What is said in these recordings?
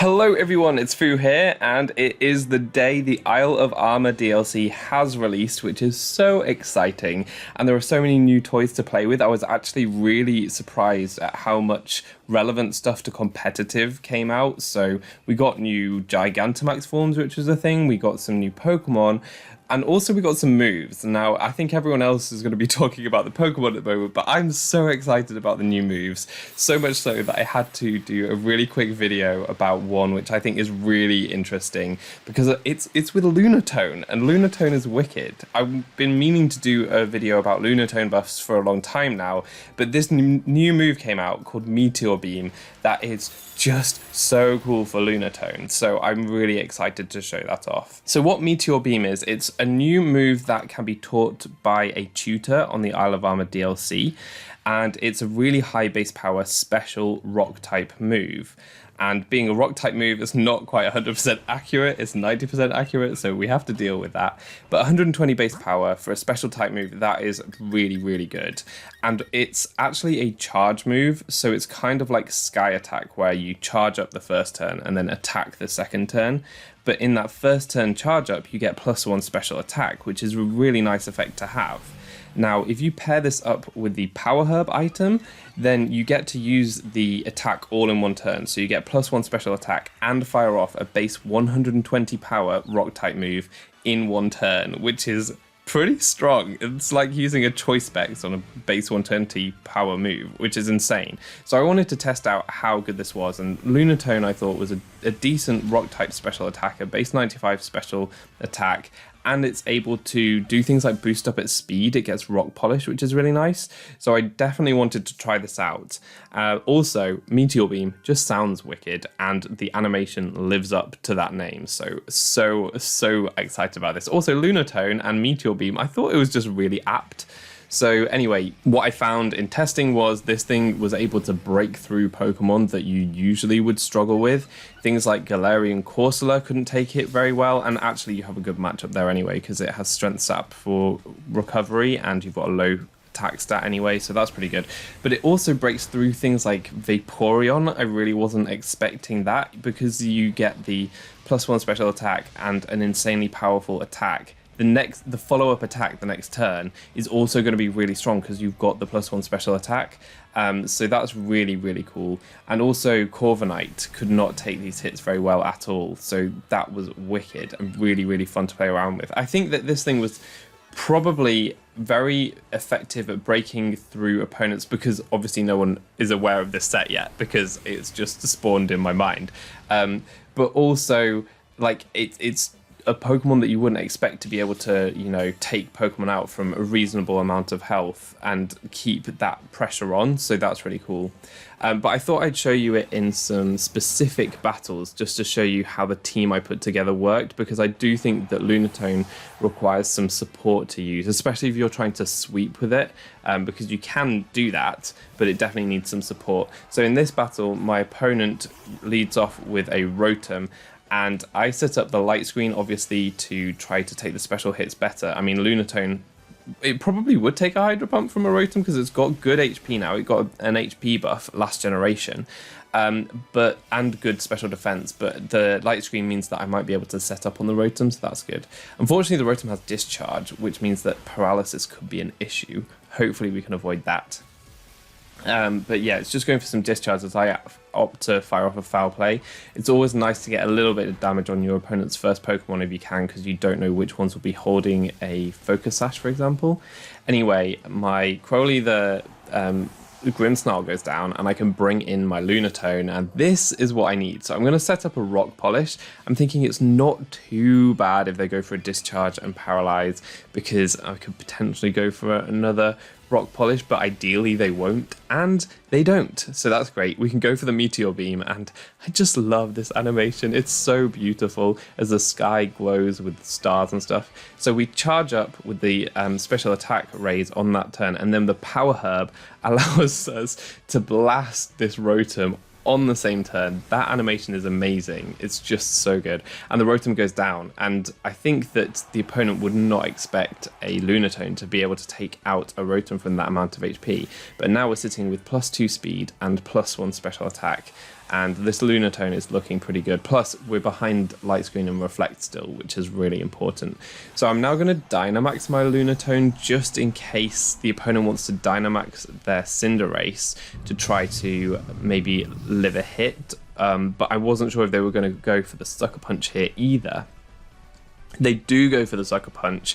Hello everyone, it's Fu here, and it is the day the Isle of Armor DLC has released, which is so exciting, and there are so many new toys to play with. I was actually really surprised at how much relevant stuff to competitive came out. So we got new Gigantamax forms, which was a thing, we got some new Pokemon, and also we got some moves. Now, I think everyone else is going to be talking about the Pokemon at the moment, but I'm so excited about the new moves. So much so that I had to do a really quick video about one, which I think is really interesting, because it's with Lunatone, and Lunatone is wicked. I've been meaning to do a video about Lunatone buffs for a long time now, but this new move came out called Meteor Beam that is just so cool for Lunatone, so I'm really excited to show that off. So what Meteor Beam is, it's a new move that can be taught by a tutor on the Isle of Armor DLC, and it's a really high base power special rock type move. And being a rock type move, it's not quite 100% accurate, it's 90% accurate, so we have to deal with that. But 120 base power for a special type move, that is really, really good. And it's actually a charge move, so it's kind of like Sky Attack, where you charge up the first turn and then attack the second turn. But in that first turn charge up, you get +1 special attack, which is a really nice effect to have. Now, if you pair this up with the Power Herb item, then you get to use the attack all in one turn. So you get +1 special attack and fire off a base 120 power rock type move in one turn, which is pretty strong. It's like using a choice specs on a base 120 power move, which is insane. So I wanted to test out how good this was, and Lunatone I thought was a decent rock type special attacker, base 95 special attack, and it's able to do things like boost up its speed. It gets rock polish, which is really nice. So I definitely wanted to try this out. Also, Meteor Beam just sounds wicked, and the animation lives up to that name. So excited about this. Also, Lunatone and Meteor Beam, I thought it was just really apt. So anyway, what I found in testing was this thing was able to break through Pokemon that you usually would struggle with. Things like Galarian Corsola couldn't take it very well, and actually you have a good matchup there anyway, because it has Strength Sap for recovery, and you've got a low attack stat anyway, so that's pretty good. But it also breaks through things like Vaporeon. I really wasn't expecting that, because you get the +1 special attack and an insanely powerful attack. The follow-up attack the next turn is also going to be really strong because you've got the +1 special attack. So that's really, really cool. And also Corviknight could not take these hits very well at all. So that was wicked and really, really fun to play around with. I think that this thing was probably very effective at breaking through opponents, because obviously no one is aware of this set yet because it's just spawned in my mind. But also, like, it's a Pokemon that you wouldn't expect to be able to, you know, take Pokemon out from a reasonable amount of health and keep that pressure on, so that's really cool. But I thought I'd show you it in some specific battles just to show you how the team I put together worked, because I do think that Lunatone requires some support to use, especially if you're trying to sweep with it, because you can do that, but it definitely needs some support. So in this battle, my opponent leads off with a Rotom, and I set up the light screen, obviously, to try to take the special hits better. I mean, Lunatone, it probably would take a Hydro Pump from a Rotom because it's got good HP now. It got an HP buff last generation, and good special defense. But the light screen means that I might be able to set up on the Rotom, so that's good. Unfortunately, the Rotom has Discharge, which means that paralysis could be an issue. Hopefully, we can avoid that. But yeah, it's just going for some discharge as I opt to fire off a Foul Play. It's always nice to get a little bit of damage on your opponent's first Pokemon if you can, because you don't know which ones will be holding a Focus Sash, for example. Anyway, my Crowley, the Grimmsnarl, goes down, and I can bring in my Lunatone, and this is what I need. So I'm going to set up a Rock Polish. I'm thinking it's not too bad if they go for a Discharge and Paralyze, because I could potentially go for another Rock Polish, but ideally they won't, and they don't, so that's great. We can go for the Meteor Beam, and I just love this animation. It's so beautiful as the sky glows with stars and stuff. So we charge up with the special attack raise on that turn, and then the Power Herb allows us to blast this Rotom on the same turn. That animation is amazing. It's just so good. And the Rotom goes down, and I think that the opponent would not expect a Lunatone to be able to take out a Rotom from that amount of HP. But now we're sitting with +2 speed and +1 special attack, and this Lunatone is looking pretty good. Plus, we're behind Light Screen and Reflect still, which is really important. So I'm now going to Dynamax my Lunatone just in case the opponent wants to Dynamax their Cinderace to try to maybe live a hit. But I wasn't sure if they were going to go for the Sucker Punch here either. They do go for the Sucker Punch,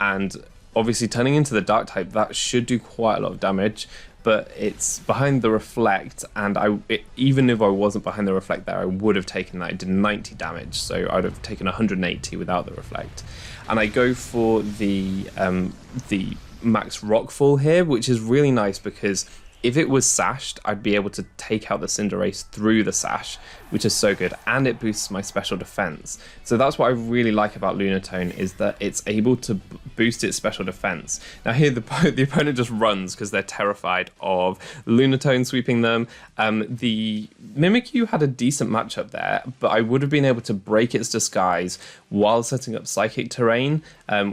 and obviously turning into the Dark type, that should do quite a lot of damage. But it's behind the Reflect, and even if I wasn't behind the Reflect there, I would have taken that. It did 90 damage, so I'd have taken 180 without the Reflect. And I go for the Max Rockfall here, which is really nice because if it was sashed, I'd be able to take out the Cinderace through the sash, which is so good, and it boosts my special defense. So that's what I really like about Lunatone, is that it's able to boost its special defense. Now here the opponent just runs because they're terrified of Lunatone sweeping them. The Mimikyu had a decent matchup there, but I would have been able to break its disguise while setting up Psychic Terrain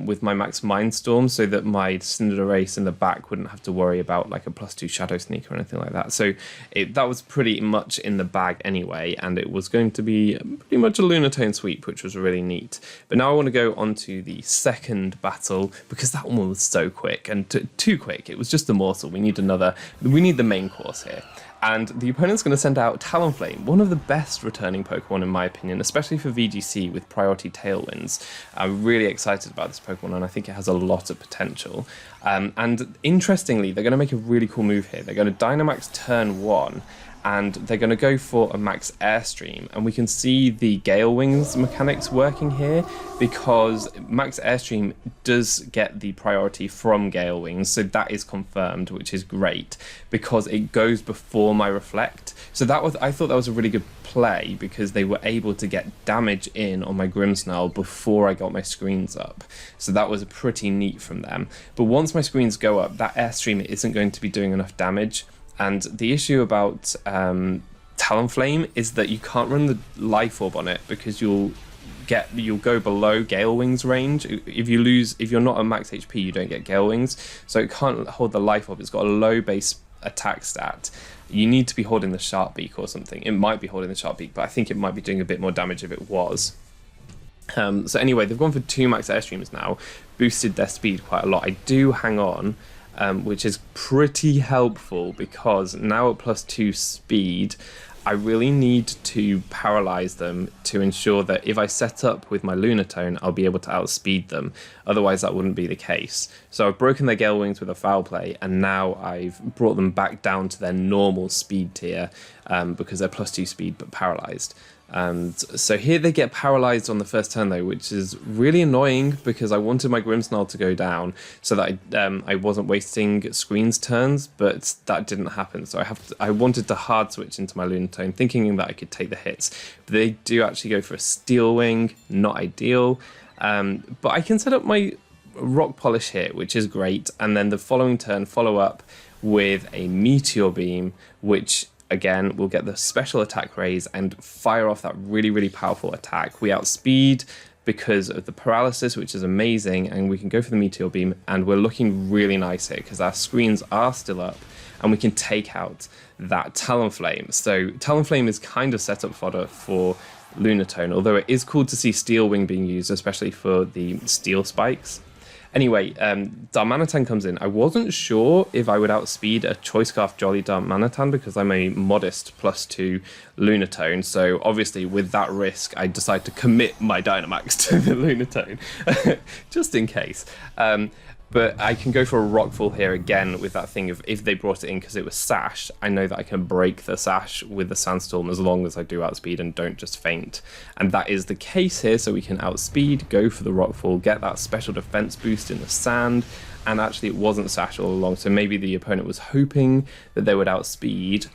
with my Max Mindstorm, so that my Cinderace in the back wouldn't have to worry about like a +2 Shadow Sneak or anything like that. So that was pretty much in the bag anyway, and it was going to be pretty much a Lunatone sweep, which was really neat. But now I want to go on to the second battle, because that one was so quick, and too quick. It was just a morsel. We need the main course here. And the opponent's going to send out Talonflame, one of the best returning Pokemon in my opinion, especially for VGC with priority Tailwinds. I'm really excited about this Pokemon, and I think it has a lot of potential. And interestingly, they're going to make a really cool move here. They're going to Dynamax turn 1, and they're going to go for a Max Airstream, and we can see the Gale Wings mechanics working here, because Max Airstream does get the priority from Gale Wings, so that is confirmed, which is great, because it goes before my Reflect. So I thought that was a really good play, because they were able to get damage in on my Grimmsnarl before I got my screens up. So that was pretty neat from them. But once my screens go up, that Airstream isn't going to be doing enough damage. And the issue about Talonflame is that you can't run the Life Orb on it, because you'll go below Gale Wings range. If you're not at max HP, you don't get Gale Wings, so it can't hold the Life Orb. It's got a low base attack stat. You need to be holding the Sharp Beak or something. It might be holding the Sharp Beak, but I think it might be doing a bit more damage if it was. So anyway, they've gone for 2 Max Airstreams now, boosted their speed quite a lot. I do hang on, which is pretty helpful, because now at +2 speed, I really need to paralyze them to ensure that if I set up with my Lunatone, I'll be able to outspeed them. Otherwise, that wouldn't be the case. So I've broken their Gale Wings with a Foul Play, and now I've brought them back down to their normal speed tier, because they're +2 speed but paralyzed. And so here they get paralyzed on the first turn though, which is really annoying, because I wanted my Grimmsnarl to go down so that I wasn't wasting screens turns, but that didn't happen. So I wanted to hard switch into my Lunatone, thinking that I could take the hits. But they do actually go for a Steel Wing, not ideal. But I can set up my Rock Polish here, which is great, and then the following turn follow up with a Meteor Beam, which again will get the special attack raise and fire off that really, really powerful attack. We outspeed because of the paralysis, which is amazing, and we can go for the Meteor Beam, and we're looking really nice here because our screens are still up and we can take out that Talonflame. So Talonflame is kind of set up fodder for Lunatone, although it is cool to see Steel Wing being used, especially for the Steel Spikes. Anyway, Darmanitan comes in. I wasn't sure if I would outspeed a Choice Scarf Jolly Darmanitan, because I'm a modest +2 Lunatone. So obviously with that risk, I decided to commit my Dynamax to the Lunatone, just in case. But I can go for a Rockfall here again with that thing of, if they brought it in because it was Sash, I know that I can break the Sash with the Sandstorm as long as I do outspeed and don't just faint. And that is the case here, so we can outspeed, go for the Rockfall, get that special defense boost in the sand, and actually it wasn't Sash all along, so maybe the opponent was hoping that they would outspeed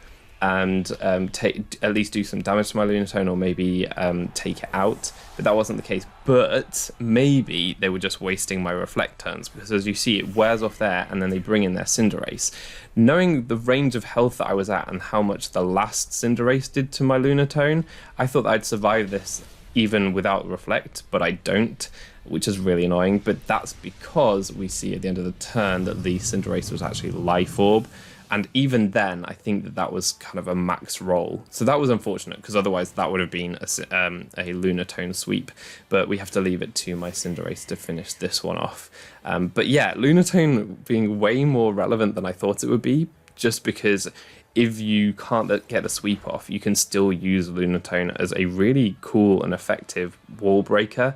and at least do some damage to my Lunatone, or maybe take it out, but that wasn't the case. But maybe they were just wasting my Reflect turns, because as you see, it wears off there and then they bring in their Cinderace. Knowing the range of health that I was at and how much the last Cinderace did to my Lunatone, I thought I'd survive this even without Reflect, but I don't, which is really annoying. But that's because we see at the end of the turn that the Cinderace was actually Life Orb, And even then, I think that that was kind of a max roll. So that was unfortunate, because otherwise that would have been a Lunatone sweep. But we have to leave it to my Cinderace to finish this one off. But yeah, Lunatone being way more relevant than I thought it would be, just because if you can't get the sweep off, you can still use Lunatone as a really cool and effective wall breaker,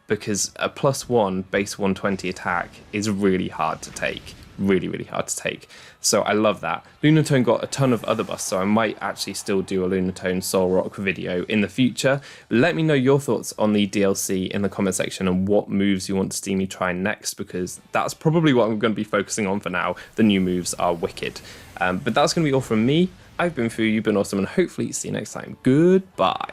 because a +1 base 120 attack is really hard to take. Really, really hard to take. So I love that. Lunatone got a ton of other buffs, so I might actually still do a Lunatone Soul Rock video in the future. Let me know your thoughts on the DLC in the comment section and what moves you want to see me try next, because that's probably what I'm going to be focusing on for now. The new moves are wicked. But that's going to be all from me. I've been Fu, you've been awesome, and hopefully see you next time. Goodbye.